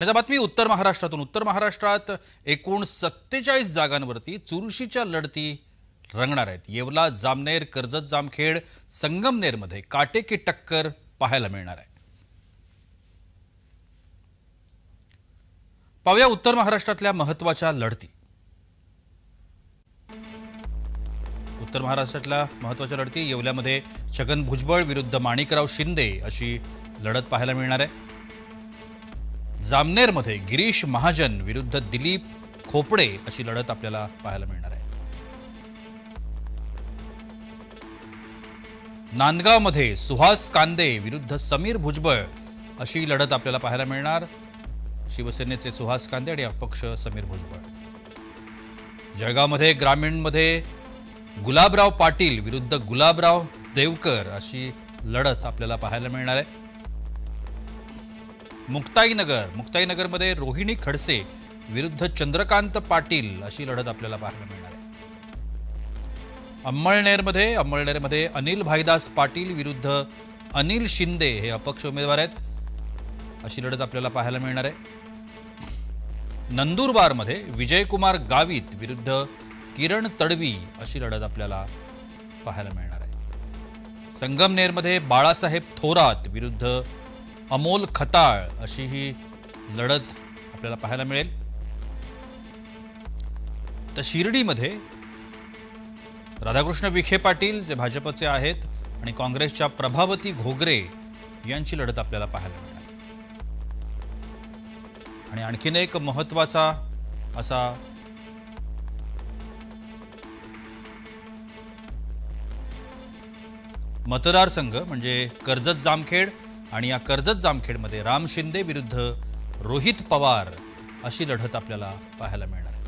आता बातमी उत्तर महाराष्ट्रातून। उत्तर महाराष्ट्रात एकूण 47 जागांवरती चुरशीच्या लढती रंगणार आहेत। येवला, जामनेर, कर्जत, जामखेड, संगमनेरमध्ये काटेकी टक्कर पाहायला मिळणार आहे। पाहूया उत्तर महाराष्ट्रातल्या महत्त्वाच्या लढती। उत्तर महाराष्ट्रातल्या महत्त्वाच्या लढती येवल्यामध्ये छगन भुजबळ विरुद्ध माणिकराव शिंदे अशी लढत पाहायला मिळणार आहे। जामनेरमध्ये गिरीश महाजन विरुद्ध दिलीप खोपडे अशी लढत आपल्याला पाहायला मिळणार आहे। नांदगावमध्ये सुहास कांदे विरुद्ध समीर भुजबळ अशी लढत आपल्याला पाहायला मिळणार। शिवसेनेचे सुहास कांदे आणि अपक्ष समीर भुजबळ। जळगावमध्ये ग्रामीणमध्ये गुलाबराव पाटील विरुद्ध गुलाबराव देवकर अशी लढत आपल्याला पाहायला मिळणार आहे। मुक्ताईनगरमध्ये रोहिणी खडसे विरुद्ध चंद्रकांत पाटील अशी लढत आपल्याला पाहायला मिळणार आहे। अंमळनेरमध्ये अनिल भाईदास पाटील विरुद्ध अनिल शिंदे हे अपक्ष उमेदवार आहेत, अशी लढत आपल्याला पाहायला मिळणार आहे। नंदुरबारमध्ये विजयकुमार गावित विरुद्ध किरण तडवी अशी लढत आपल्याला पाहायला मिळणार आहे। संगमनेरमध्ये बाळासाहेब थोरात विरुद्ध अमोल खताळ अशी ही लढत आपल्याला पाहायला मिळेल। तर शिर्डीमध्ये राधाकृष्ण विखे पाटील जे भाजपचे आहेत आणि काँग्रेसच्या प्रभावती घोगरे यांची लढत आपल्याला पाहायला मिळणार। आणि आणखीन एक महत्त्वाचा असा मतदारसंघ म्हणजे कर्जत जामखेड, आणि या कर्जत जामखेडमध्ये राम शिंदे विरुद्ध रोहित पवार अशी लढत आपल्याला पाहायला मिळणार आहे।